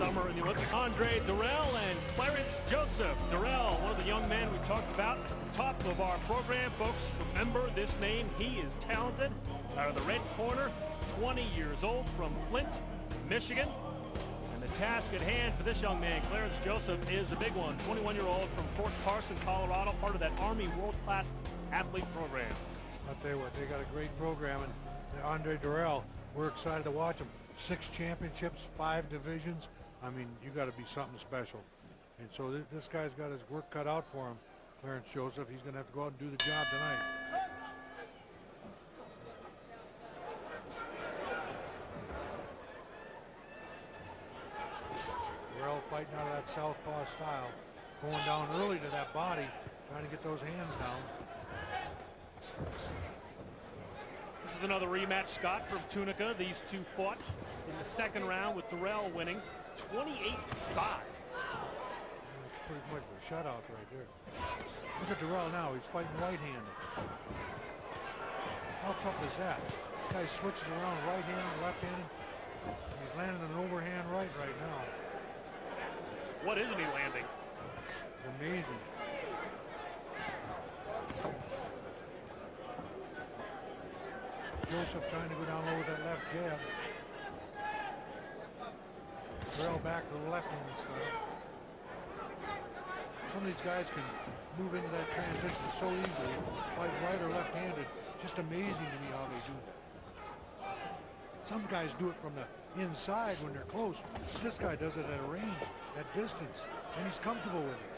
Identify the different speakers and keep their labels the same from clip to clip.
Speaker 1: summer in the Olympics. Andre Dirrell and Clarence Joseph. Dirrell, one of the young men we talked about at the top of our program. Folks, remember this name. He is talented. Out of the red corner, 20 years old from Flint, Michigan. And the task at hand for this young man, Clarence Joseph, is a big one. 21-year-old from Fort Carson, Colorado, part of that Army world-class athlete program.
Speaker 2: I'll tell you what, they got a great program, and Andre Dirrell, we're excited to watch him. 6 championships, 5 divisions. I mean, you got to be something special. And so this guy's got his work cut out for him, Clarence Joseph. He's going to have to go out and do the job tonight. Dirrell fighting out of that southpaw style, going down early to that body, trying to get those hands down.
Speaker 1: This is another rematch, Scott, from Tunica. These two fought in the second round with Dirrell winning 28-5.
Speaker 2: It's pretty much a shutout right there. Look at Dirrell now. He's fighting right-handed. How tough is that? This guy switches around right-handed, left-handed. He's landing an overhand right now.
Speaker 1: What isn't he landing?
Speaker 2: Amazing. Joseph trying to go down low with that left jab. Dirrell back to the left-handed style. Some of these guys can move into that transition so easily, fight right or left-handed. Just amazing to me how they do that. Some guys do it from the inside when they're close. This guy does it at a range, at distance, and he's comfortable with it.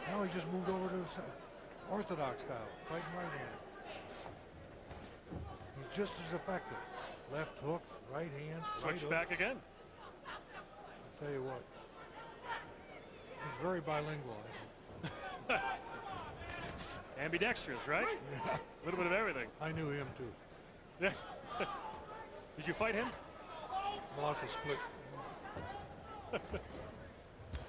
Speaker 2: Now he just moved over to orthodox style, fighting right-handed. He's just as effective. Left hook, right hand.
Speaker 1: Switch
Speaker 2: right
Speaker 1: back again.
Speaker 2: I'll tell you what. He's very bilingual.
Speaker 1: Ambidextrous, right?
Speaker 2: Yeah.
Speaker 1: A little bit of everything.
Speaker 2: I knew him too.
Speaker 1: Yeah. Did you fight him?
Speaker 2: Lots of split.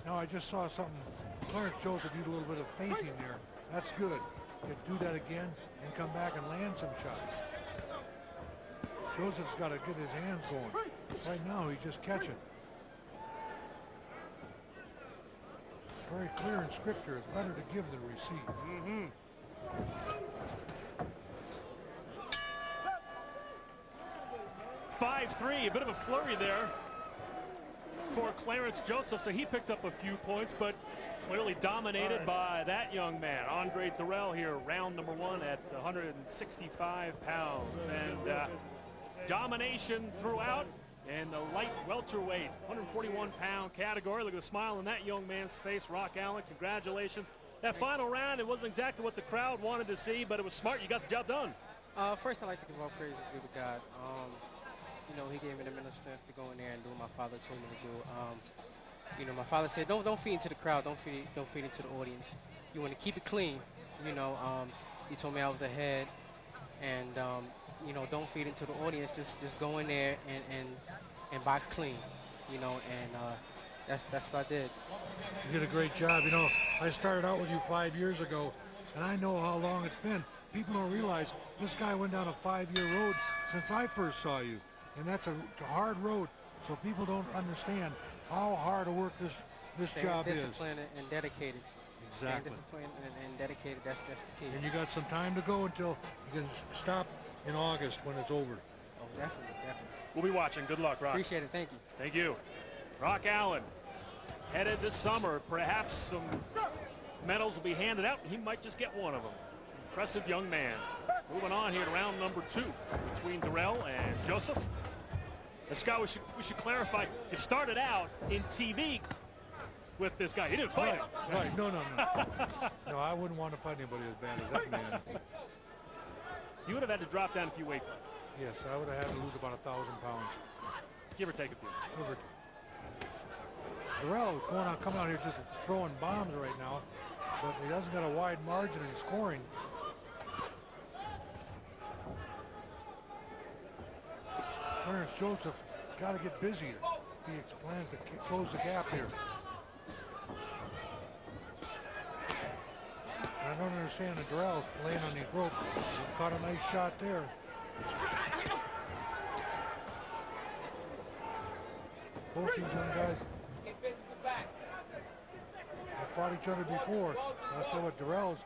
Speaker 2: Now I just saw something. Clarence Joseph did a little bit of feinting there. That's good. You can do that again and come back and land some shots. Joseph's got to get his hands going. Right now he's just catching. It's very clear in scripture. It's better to give than receive.
Speaker 1: Mm-hmm. (5-3), a bit of a flurry there for Clarence Joseph, so he picked up a few points, but clearly dominated by that young man, Andre Dirrell, here, round number 1 at 165 pounds. And domination throughout in the light welterweight, 141-pound category. Look at the smile on that young man's face. Rock Allen, congratulations. That final round, it wasn't exactly what the crowd wanted to see, but it was smart. You got the job done.
Speaker 3: First, I'd like to give all praises due to God. You know, he gave me the mental strength to go in there and do what my father told me to do. You know, my father said, don't feed into the crowd, don't feed into the audience. You want to keep it clean. You know, he told me I was ahead, and you know, don't feed into the audience. Just go in there and box clean. You know, and that's what I did.
Speaker 2: You did a great job. You know, I started out with you 5 years ago, and I know how long it's been. People don't realize this guy went down a 5-year road since I first saw you, and that's a hard road. So people don't understand how hard a work this job is.
Speaker 3: Disciplined and dedicated.
Speaker 2: Exactly.
Speaker 3: Disciplined and dedicated. That's the key.
Speaker 2: And you got some time to go until you can stop in August when it's over.
Speaker 3: Oh, definitely.
Speaker 1: We'll be watching. Good luck, Rock.
Speaker 3: Appreciate it. Thank you.
Speaker 1: Thank you. Rock Allen, headed this summer. Perhaps some medals will be handed out. He might just get one of them. Impressive young man. Moving on here to round number 2 between Dirrell and Joseph. And Scott, we should clarify. You started out in TV with this guy. You didn't fight him.
Speaker 2: Right. No. No, I wouldn't want to fight anybody as bad as that man.
Speaker 1: You would have had to drop down a few weight classes.
Speaker 2: Yes, I would have had to lose about 1,000 pounds.
Speaker 1: Give or take a few.
Speaker 2: Over. Dirrell is going out, coming out here just throwing bombs right now, but he hasn't got a wide margin in scoring. Clarence Joseph got to get busier if he plans to close the gap here. I don't understand the Dirrell's laying on these ropes. He caught a nice shot there. Both these young guys fought each other before. I'll tell you what, Dirrell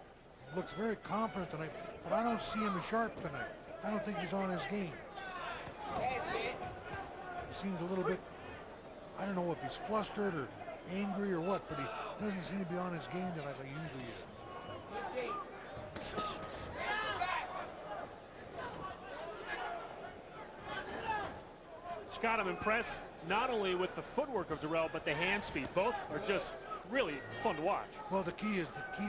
Speaker 2: looks very confident tonight, but I don't see him as sharp tonight. I don't think he's on his game. He seems a little bit, I don't know if he's flustered or angry or what, but he doesn't seem to be on his game tonight like he usually is.
Speaker 1: Scott, I'm impressed not only with the footwork of Dirrell, but the hand speed. Both are just really fun to watch.
Speaker 2: Well, the key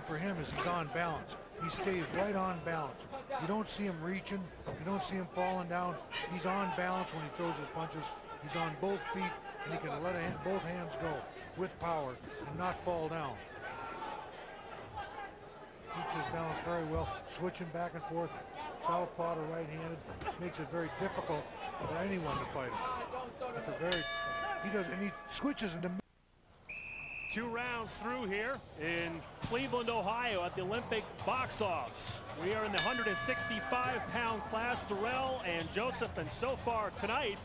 Speaker 2: for him is he's on balance. He stays right on balance. You don't see him reaching. You don't see him falling down. He's on balance when he throws his punches. He's on both feet, and he can let both hands go with power and not fall down. Keeps his balance very well, switching back and forth, southpaw to right-handed. Makes it very difficult for anyone to fight him. It's a very, and he switches into.
Speaker 1: 2 rounds through here in Cleveland, Ohio at the Olympic box office. We are in the 165-pound class, Dirrell and Joseph, and so far tonight,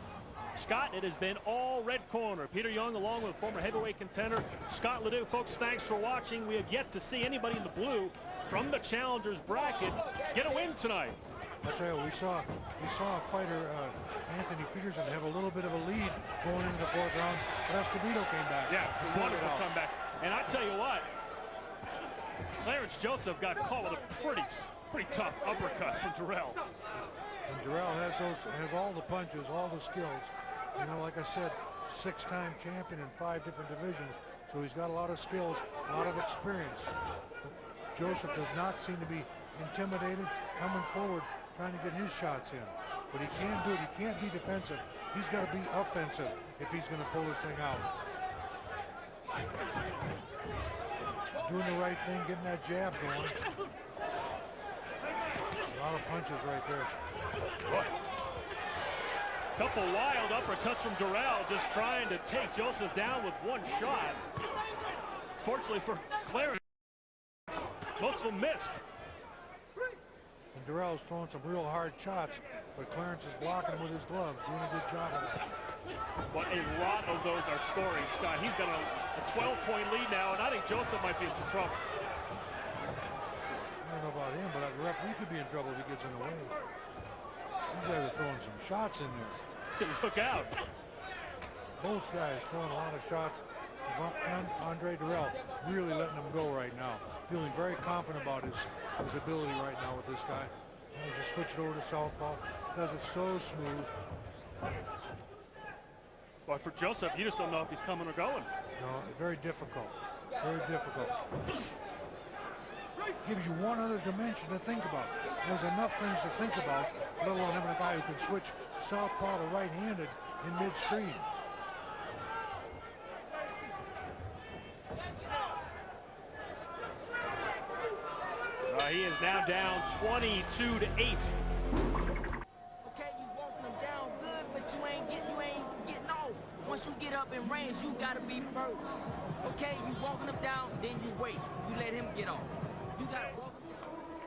Speaker 1: Scott, it has been all red corner. Peter Young along with former heavyweight contender Scott Ledoux. Folks, thanks for watching. We have yet to see anybody in the blue from the challengers bracket get a win tonight.
Speaker 2: I'll tell you, we saw a fighter, Anthony Peterson, have a little bit of a lead going into the 4th round, but Escobedo came back.
Speaker 1: Yeah, wonderful comeback. And I tell you what, Clarence Joseph got caught with a pretty tough uppercut from Dirrell.
Speaker 2: And Dirrell has all the punches, all the skills. You know, like I said, 6-time champion in 5 different divisions, so he's got a lot of skills, a lot of experience. Joseph does not seem to be intimidated, coming forward, trying to get his shots in. But he can't do it. He can't be defensive. He's got to be offensive if he's going to pull this thing out. Doing the right thing, getting that jab going. A lot of punches right there.
Speaker 1: Couple wild uppercuts from Dirrell, just trying to take Joseph down with one shot. Fortunately for Clarence, most of them missed.
Speaker 2: And Dirrell's throwing some real hard shots, but Clarence is blocking him with his gloves, doing a good job of that.
Speaker 1: But a lot of those are scoring, Scott. He's got a 12-point lead now, and I think Joseph might be in some trouble.
Speaker 2: I don't know about him, but the referee could be in trouble if he gets in the way. These guys are throwing some shots in there.
Speaker 1: Look out.
Speaker 2: Both guys throwing a lot of shots. Andre Dirrell really letting him go right now. Feeling very confident about his ability right now with this guy. And he just switched over to southpaw. Does it so smooth.
Speaker 1: Well, for Joseph, you just don't know if he's coming or going.
Speaker 2: No, very difficult. Very difficult. Gives you one other dimension to think about. There's enough things to think about, let alone having a guy who can switch southpaw to right-handed in midstream.
Speaker 1: He is now down 22-8.
Speaker 4: Okay, you walking them down good, but you ain't getting off. Once you get up in range, you gotta be first. Okay, you walking them down, then you wait. You let him get off. You gotta walk him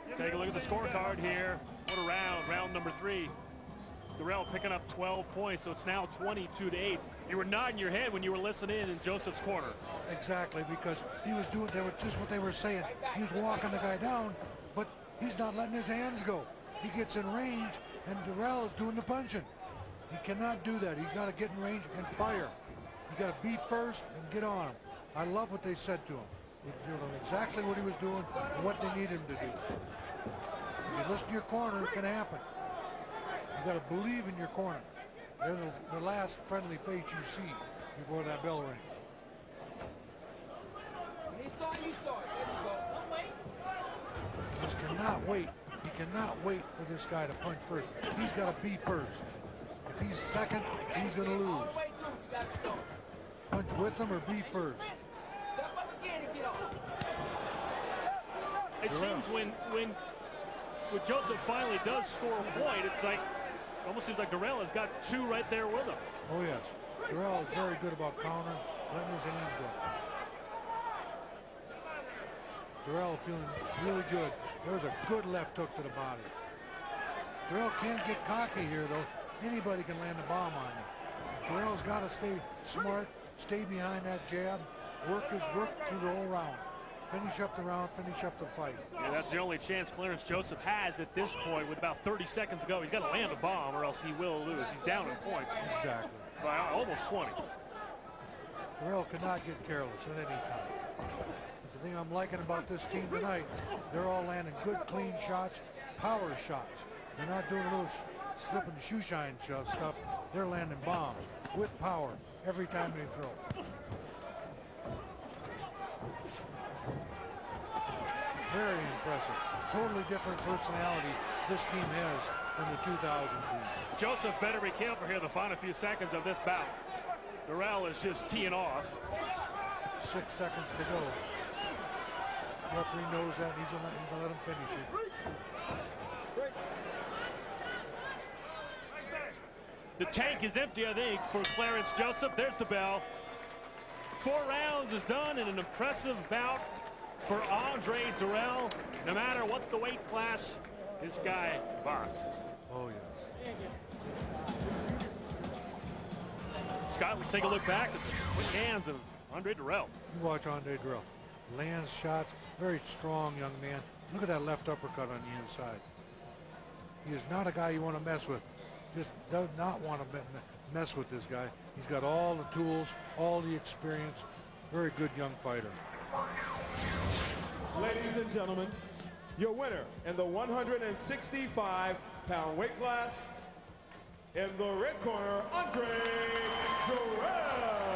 Speaker 4: down.
Speaker 1: Take a look at the scorecard here. What a round number 3. Dirrell picking up 12 points, so it's now 22-8. You were nodding your head when you were listening in Joseph's corner.
Speaker 2: Exactly, because he was doing, they were just what they were saying. He was walking the guy down, but he's not letting his hands go. He gets in range, and Dirrell is doing the punching. He cannot do that. He's got to get in range and fire. You got to be first and get on him. I love what they said to him. They told him exactly what he was doing and what they need him to do. If you listen to your corner, it can happen. You got to believe in your corner. They're the last friendly face you see before that bell rings.
Speaker 4: When they start, you start. There you go.
Speaker 2: He just cannot wait. He cannot wait for this guy to punch first. He's got to be first. If he's second, he's going to lose.
Speaker 4: All the way through, you gotta start.
Speaker 2: Punch with him or be first.
Speaker 4: Step up again and get off.
Speaker 1: It seems when Joseph finally does score a point, it's like, it almost seems like Dirrell has got 2 right there with him.
Speaker 2: Oh, yes. Dirrell is very good about countering, letting his hands go. Dirrell feeling really good. There was a good left hook to the body. Dirrell can't get cocky here, though. Anybody can land a bomb on you. Dirrell's got to stay smart, stay behind that jab, work through the whole round. Finish up the round, finish up the fight.
Speaker 1: Yeah, that's the only chance Clarence Joseph has at this point with about 30 seconds to go. He's got to land a bomb or else he will lose. He's down in points.
Speaker 2: Exactly.
Speaker 1: By almost 20.
Speaker 2: Dirrell cannot get careless at any time. But the thing I'm liking about this team tonight, they're all landing good, clean shots, power shots. They're not doing a little slip and shoe shine stuff. They're landing bombs with power every time they throw. Very impressive. Totally different personality this team has from the 2000 team.
Speaker 1: Joseph better be careful here the final few seconds of this bout. Dirrell is just teeing off.
Speaker 2: 6 seconds to go. Referee knows that, and he's gonna let him finish it.
Speaker 1: The tank is empty, I think, for Clarence Joseph. There's the bell. 4 rounds is done in an impressive bout for Andre Dirrell. No matter what the weight class, this guy boxes.
Speaker 2: Oh, yes.
Speaker 1: Scott, let's take a look back at the quick hands of Andre Dirrell.
Speaker 2: You watch Andre Dirrell. Lands shots, very strong young man. Look at that left uppercut on the inside. He is not a guy you want to mess with. Just does not want to mess with this guy. He's got all the tools, all the experience. Very good young fighter.
Speaker 5: Ladies and gentlemen, your winner in the 165-pound weight class, in the red corner, Andre Dirrell.